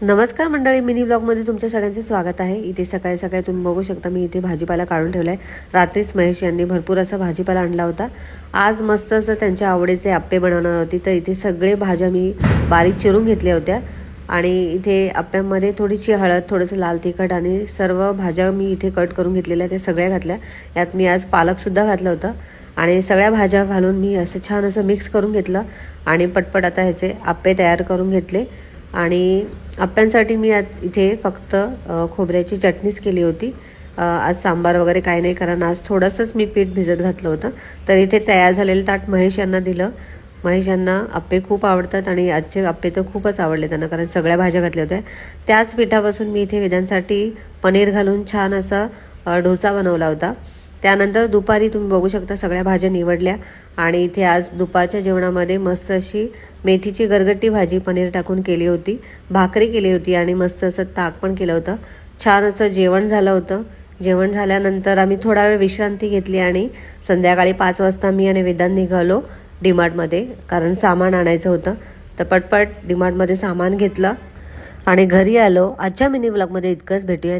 नमस्कार मंडळी, मिनी ब्लॉगमध्ये तुमच्या सगळ्यांचे स्वागत आहे। इथे सकाळी सकाळी तुम्ही बघू शकता मी इथे भाजीपाला काढून ठेवला आहे। रात्रीच महेश यांनी भरपूर असा भाजीपाला आणला होता। आज मस्त असं त्यांच्या आवडीचे आप्पे बनवणार होती, तर इथे सगळे भाज्या मी बारीक चिरून घेतल्या होत्या आणि इथे आप्प्यामध्ये थोडीशी हळद, थोडंसं लाल तिखट आणि सर्व भाज्या मी इथे कट करून घेतलेल्या त्या सगळ्या घातल्या। यात मी आज पालकसुद्धा घातलं होतं आणि सगळ्या भाज्या घालून मी असं छान असं मिक्स करून घेतलं आणि पटपट आता ह्याचे आप्पे तयार करून घेतले। आणि आप्प्यांसाठी मी इथे फक्त खोबऱ्याची चटणीच केली होती। आज सांबार वगैरे काही नाही, कारण आज थोडंसंच मी पीठ भिजत घातलं होतं। तर इथे तयार झालेलं ताट महेश यांना दिलं। महेश यांना आप्पे खूप आवडतात आणि आजचे आप्पे तर खूपच आवडले त्यांना, कारण सगळ्या भाज्या घातल्या होत्या। त्याच पिठापासून मी इथे वेदांसाठी पनीर घालून छान असा डोसा बनवला होता। त्यानंतर दुपारी तुम्ही बघू शकता सगळ्या भाज्या निवडल्या आणि इथे आज दुपारच्या जेवणामध्ये मस्त अशी मेथीची गरगटी भाजी पनीर टाकून केली होती, भाकरी केली होती आणि मस्त असं ताक पण केलं होतं। छान असं जेवण झालं होतं। जेवण झाल्यानंतर आम्ही थोडा वेळ विश्रांती घेतली आणि संध्याकाळी 5 वाजता मी आणि वेदांत निघालो डीमार्टमध्ये, कारण सामान आणायचं होतं। तर पटपट डीमार्टमध्ये सामान घेतलं आणि घरी आलो। आजच्या मिनी ब्लॉगमध्ये इतकंच, भेटूया।